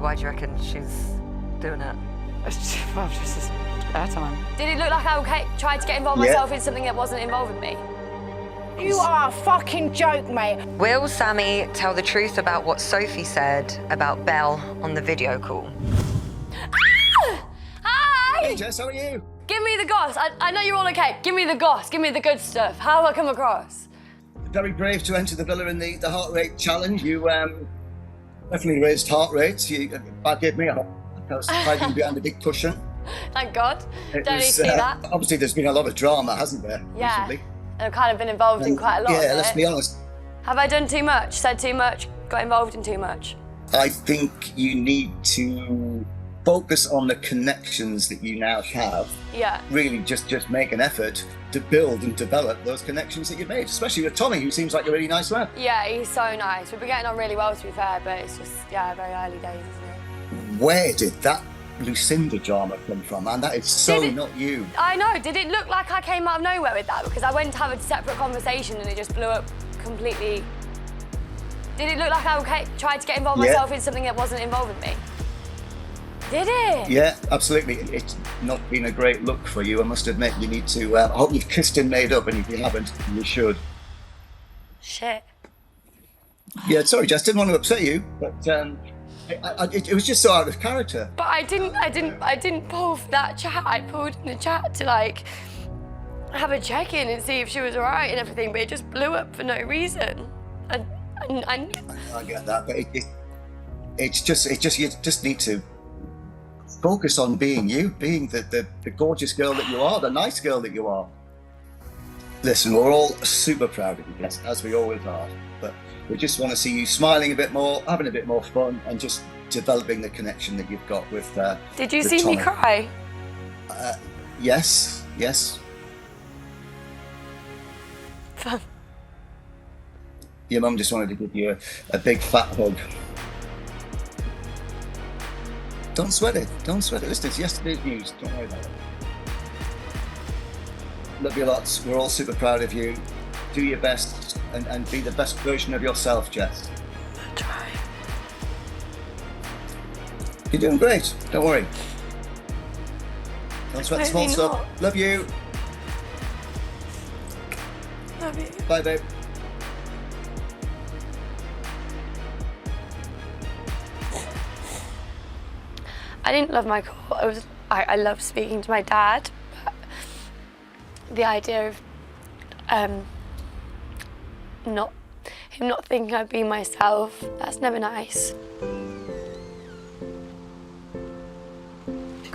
Why do you reckon she's doing it? Well, just as spare time. Did it look like I tried to get involved myself in something that wasn't involving me? You are a fucking joke, mate. Will Samie tell the truth about what Sophie said about Belle on the video call? Ah! Hi! Hey Jess, how are you? Give me the goss. I know you're all okay. Give me the goss. Give me the good stuff. How have I come across? Very brave to enter the villa in the heart rate challenge. You definitely raised heart rates. That gave me a hope. I was hiding behind a big cushion. Thank God. Don't need to see that. Obviously, there's been a lot of drama, hasn't there, recently? I've kind of been involved in quite a lot of it. Yeah, let's be honest. Have I done too much, said too much, got involved in too much? I think you need to focus on the connections that you now have. Yeah. Really just make an effort to build and develop those connections that you've made, especially with Tommy, who seems like a really nice man. Yeah, he's so nice. We've been getting on really well, to be fair, but it's just, very early days, isn't it? Where did that Lucinda drama come from, man? That is so not you. I know. Did it look like I came out of nowhere with that? Because I went to have a separate conversation and it just blew up completely. Did it look like I tried to get involved myself in something that wasn't involving me? Did it? Yeah, absolutely. It's not been a great look for you, I must admit. You need to, I hope you've kissed and made up, and if you haven't, you should. Shit. Yeah, sorry, Jess, didn't want to upset you, but it was just so out of character. But I didn't pull that chat. I pulled in the chat to like have a check-in and see if she was all right and everything, but it just blew up for no reason. I get that, but it's just you just need to focus on being you, being the gorgeous girl that you are, the nice girl that you are. Listen, we're all super proud of you, Jess, as we always are, but we just want to see you smiling a bit more, having a bit more fun, and just developing the connection that you've got with Did you see me cry? Yes. Fun. Your mum just wanted to give you a big fat hug. Don't sweat it. Listen, it's yesterday's news. Don't worry about it. Love you lots. We're all super proud of you. Do your best and be the best version of yourself, Jess. I'll try. You're doing great. Don't worry. Don't sweat the small stuff. Love you. Love you. Bye, babe. I didn't love my call. I loved speaking to my dad, but the idea of him not thinking I'd be myself, that's never nice.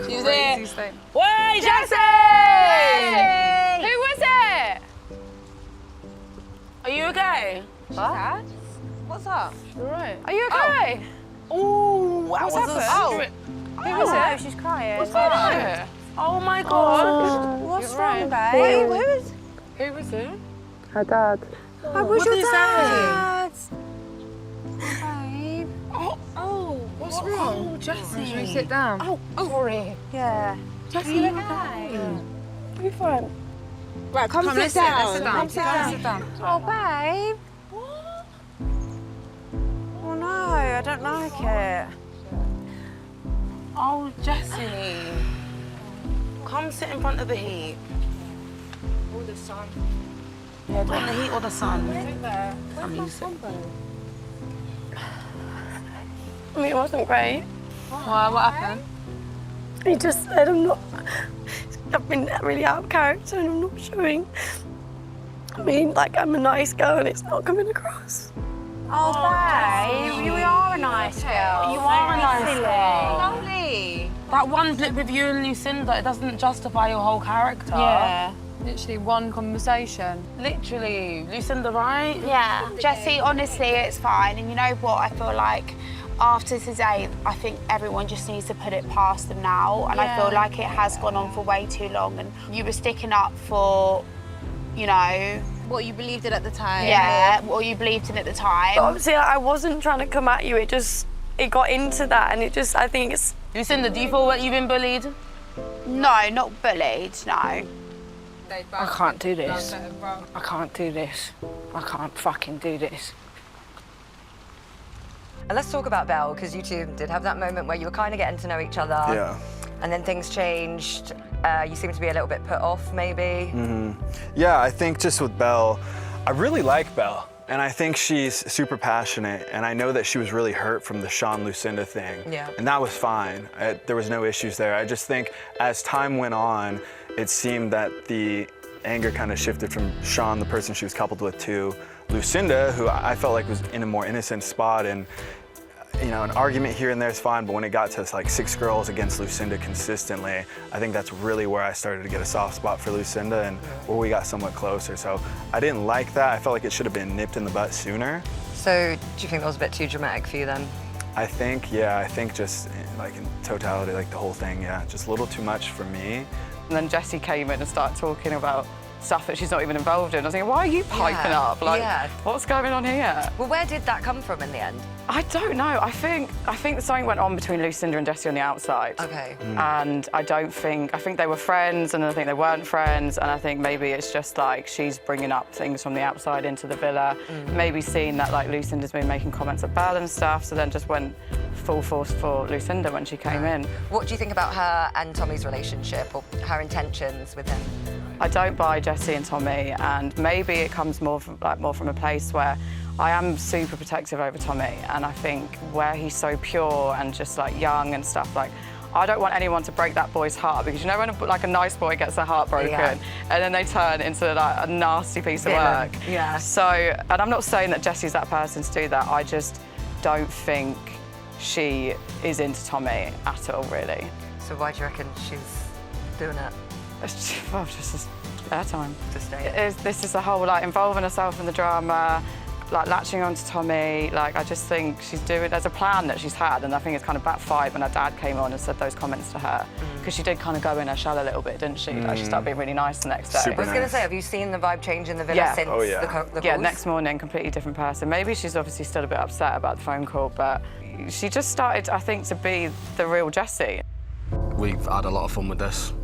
She's there. Wait, Jessy! Who was it? Are you okay? What? What's up? You're right. Are you okay? Oh, what's happened? Who was it? She's crying. What's going on? Oh my God. What's wrong, babe? Who was it? Her dad. I was your dad. Babe. What's wrong? Oh, Jessy. Should we sit down? Oh, sorry. Yeah. Jessy, you okay? Be fine. Right, come sit let's down. sit down. Come sit down. Sit down. Oh, babe. What? Oh no, I don't like it. Oh, Jessy. Come sit in front of the heat. Or the sun. Yeah, do you want the heat or the sun? I'm used to it. I mean, it wasn't great. Why? What happened? He just said I've been really out of character and I'm not showing. I mean, like, I'm a nice girl and it's not coming across. Oh, babe, you are a nice girl. You are a nice girl. Lovely. That one blip with you and Lucinda, it doesn't justify your whole character. Yeah. Literally one conversation. Literally. Lucinda, right? Yeah, Jessy, honestly, it's fine. And you know what? I feel like after today, I think everyone just needs to put it past them now. And I feel like it has gone on for way too long. And you were sticking up for, you know... What you believed in at the time. Yeah, what you believed in at the time. But obviously, I wasn't trying to come at you. It got into that and I think it's... Lucinda, do you feel like you've been bullied? No, not bullied, no. I can't do this. I can't do this. I can't fucking do this. And let's talk about Belle, because you two did have that moment where you were kind of getting to know each other. Yeah. And then things changed. You seem to be a little bit put off, maybe. Yeah, I think just with Belle, I really like Belle. And I think she's super passionate. And I know that she was really hurt from the Sean Lucinda thing. Yeah. And that was fine. There was no issues there. I just think as time went on, it seemed that the anger kind of shifted from Sean, the person she was coupled with, to Lucinda, who I felt like was in a more innocent spot. And you know, an argument here and there is fine, but when it got to like 6 girls against Lucinda consistently, I think that's really where I started to get a soft spot for Lucinda and where we got somewhat closer. So I didn't like that. I felt like it should have been nipped in the butt sooner. So do you think that was a bit too dramatic for you then? I think just like in totality, like the whole thing, yeah, just a little too much for me. And then Jessy came in and started talking about stuff that she's not even involved in. I was thinking, why are you piping up? Like, what's going on here? Well, where did that come from in the end? I don't know. I think something went on between Lucinda and Jessy on the outside. Okay. And I think they were friends, and I think they weren't friends, and I think maybe it's just like she's bringing up things from the outside into the villa, maybe seeing that like Lucinda's been making comments at Belle and stuff, so then just went full force for Lucinda when she came in. What do you think about her and Tommy's relationship, or her intentions with him? I don't buy Jessy and Tommy, and maybe it comes more from a place where I am super protective over Tommy, and I think where he's so pure and just like young and stuff, like I don't want anyone to break that boy's heart, because you know when like a nice boy gets their heart broken and then they turn into like a nasty piece of work. Yeah. So, and I'm not saying that Jessy's that person to do that. I just don't think she is into Tommy at all, really. So why do you reckon she's doing it? Well, just airtime. To stay. This is the whole like involving herself in the drama, like latching onto Tommy. Like I just think she's doing. There's a plan that she's had, and I think it's kind of backfired when her dad came on and said those comments to her, because she did kind of go in her shell a little bit, didn't she? Like she started being really nice the next day. Super I was going to say, have you seen the vibe change in the villa Yeah. since Oh, yeah. the Yeah, calls? next morning, completely different person. Maybe she's obviously still a bit upset about the phone call, but she just started, I think, to be the real Jessy. We've had a lot of fun with this.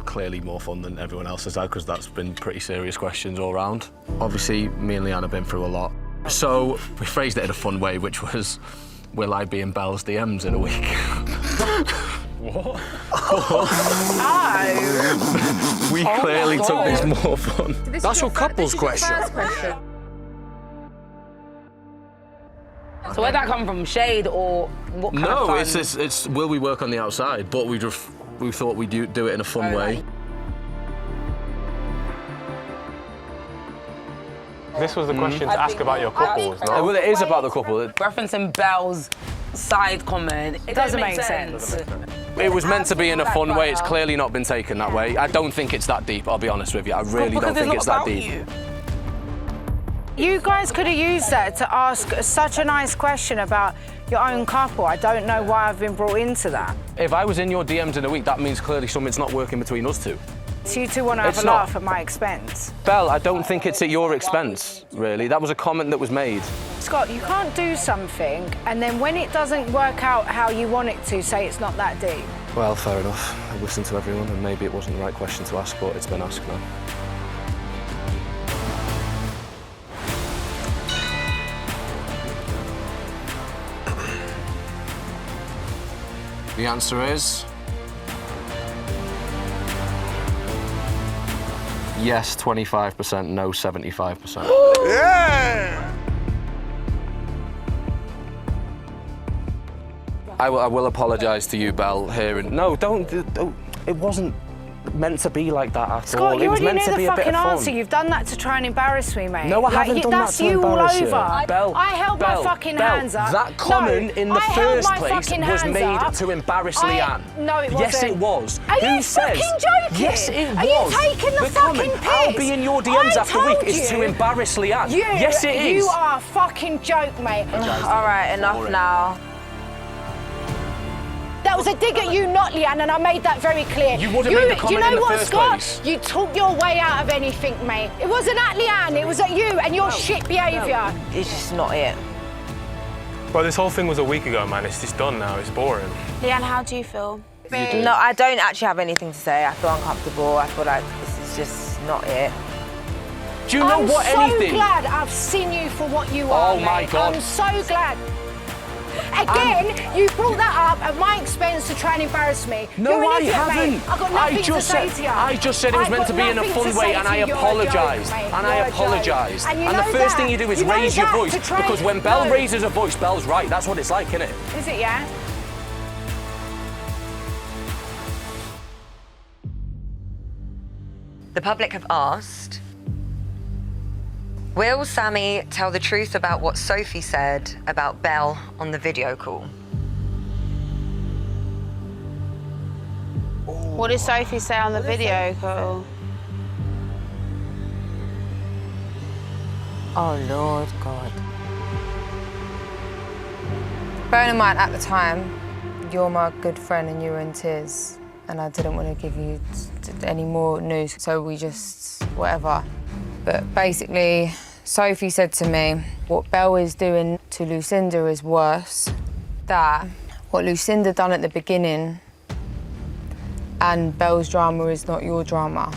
Clearly more fun than everyone else has had, because that's been pretty serious questions all round. Obviously, me and Leanne have been through a lot. So we phrased it in a fun way, which was, will I be in Belle's DMs in a week? What? We clearly took this more fun. That's your couple's question. So where'd that come from? Shade or what kind of fun? No, it's will we work on the outside, but we thought we'd do it in a fun way. This was the question to ask about your couples, no? Well, it is about the couple. Referencing Belle's side comment. It doesn't make sense. It was meant to be in a fun way. It's clearly not been taken that way. I don't think it's that deep, I'll be honest with you. I really don't think it's that deep. You guys could have used that to ask such a nice question about your own couple. I don't know why I've been brought into that. If I was in your DMs in a week, that means clearly something's not working between us two. So you two want to have It's a not. laugh at my expense. Belle, I don't think it's at your expense, really. That was a comment that was made. Scott, you can't do something and then when it doesn't work out how you want it to, say it's not that deep. Well, fair enough. I've listened to everyone, and maybe it wasn't the right question to ask, but it's been asked now. The answer is... yes, 25%, no, 75%. Yeah! I will apologise to you, Belle, here. And no, don't. It wasn't meant to be like that at all. Scott, you It was already meant knew to be the a bit fucking of fun. answer. You've done that to try and embarrass me, mate. No, I haven't done that that's to you all embarrass you. over. Belle, I held Belle, my fucking Belle, hands up. That comment in the I held first my place fucking was hands made up. to embarrass Leanne. No, it wasn't. Yes, it was. Are you Who says? fucking joking? Yes, it was. Are you taking the fucking comment, I'll piss? be in your DMs I after a week told is to you. embarrass Leanne. You, yes, it is. You are a fucking joke, mate. All right, enough now. That was a dig at you, not Leanne, and I made that very clear. You would've made the comment you know in the what, first Scott? place. You took your way out of anything, mate. It wasn't at Leanne, it was at you and your shit behaviour. It's just not it. Well, this whole thing was a week ago, man. It's just done now. It's boring. Leanne, how do you feel? No, I don't actually have anything to say. I feel uncomfortable. I feel like this is just not it. Do you know I'm what so anything? glad I've seen you for what you are, Oh, my mate. God. I'm so glad. Again, you brought that up at my expense to try and embarrass me. No, You're an I idiot, haven't. Mate. I've got nothing to say to you. I just said it was I've meant to got be in a nothing fun to way, say and to I you. You're a apologised. joke, mate. And You're I a joke. apologised. And you And the know first thing that. you do is You know raise your that voice, to try because and- when Belle No. raises her voice, Belle's right. That's what it's like, innit? Is it, yeah? The public have asked, will Samie tell the truth about what Sophie said about Belle on the video call? What did Sophie say on the video call? Oh, Lord God. Bearing in mind, at the time, you're my good friend and you were in tears, and I didn't want to give you any more news, so we just, whatever. But basically, Sophie said to me, what Belle is doing to Lucinda is worse. That what Lucinda done at the beginning and Belle's drama is not your drama.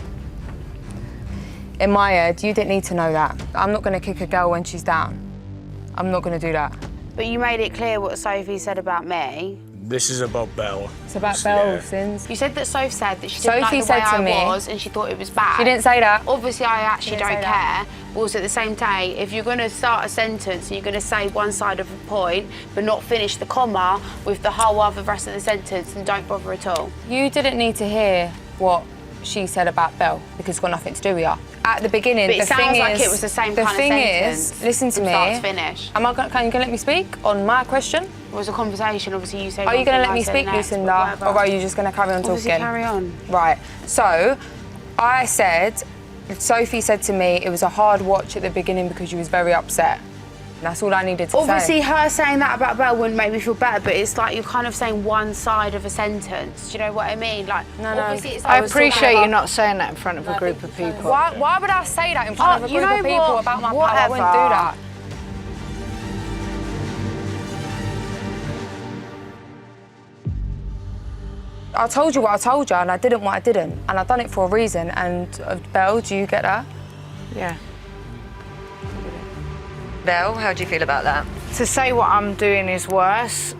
In my head, you didn't need to know that. I'm not going to kick a girl when she's down. I'm not going to do that. But you made it clear what Sophie said about me. This is about Belle. It's about Belle's sins. You said that Sophie said that she didn't Sophie like the way said to me- I was and she thought it was bad. She didn't say that. Obviously, I actually didn't don't say that. care. But also, at the same day, if you're going to start a sentence and you're going to say one side of a point but not finish the comma with the whole other rest of the sentence, then don't bother at all. You didn't need to hear what she said about Belle because it's got nothing to do with you. At the beginning, But it the sounds thing like is, it was the same the kind of thing sentence is, listen to from me. start to finish. Can you let me speak on my question? It was a conversation. Obviously, you say. Are you going to let one me thing, I say speak, the next, but Lucinda, whatever. or are you just going to carry on Obviously, talking? carry on. Right. So, I said, Sophie said to me, it was a hard watch at the beginning because you was very upset. That's all I needed to Obviously, say. her saying that about Belle wouldn't make me feel better, but it's like you're kind of saying one side of a sentence. Do you know what I mean? Like, No. obviously it's I like appreciate you not saying that in front of a group of people. Why would I say that in front of a you group know of people what? about my power? I Whatever. wouldn't do that. I told you what I told you, and I didn't what I didn't, and I done it for a reason. And Belle, do you get that? Yeah. Belle, how do you feel about that? To say what I'm doing is worse,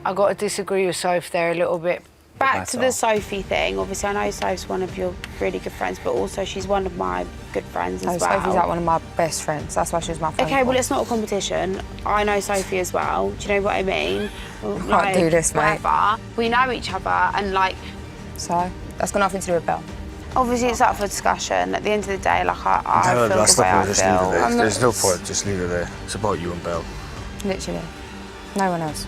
I got to disagree with Soph there a little bit. Back to the Sophie thing. Obviously, I know Soph's one of your really good friends, but also she's one of my good friends as well. Sophie's like one of my best friends. That's why she was my friend. Okay, well, it's not a competition. I know Sophie as well. Do you know what I mean? can't do this, mate. whatever. We know each other, and like, So that's got nothing to do with Belle. obviously, it's up for discussion. At the end of the day, like, I No, feel that's the the way point. I Just leave it feel. there. I'm not- There's no point. Just leave it there. It's about you and Belle. Literally, no one else.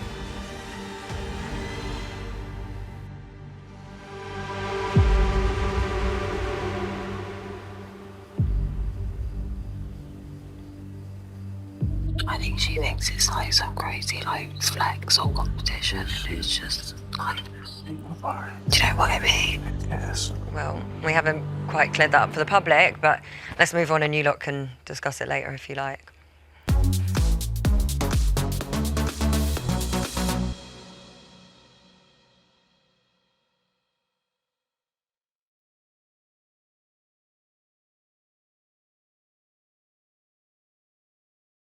I think she thinks it's like some crazy like flex or competition, and it's just like, do you know what I mean? Yes. Well, we haven't quite cleared that up for the public, but let's move on and you lot can discuss it later if you like.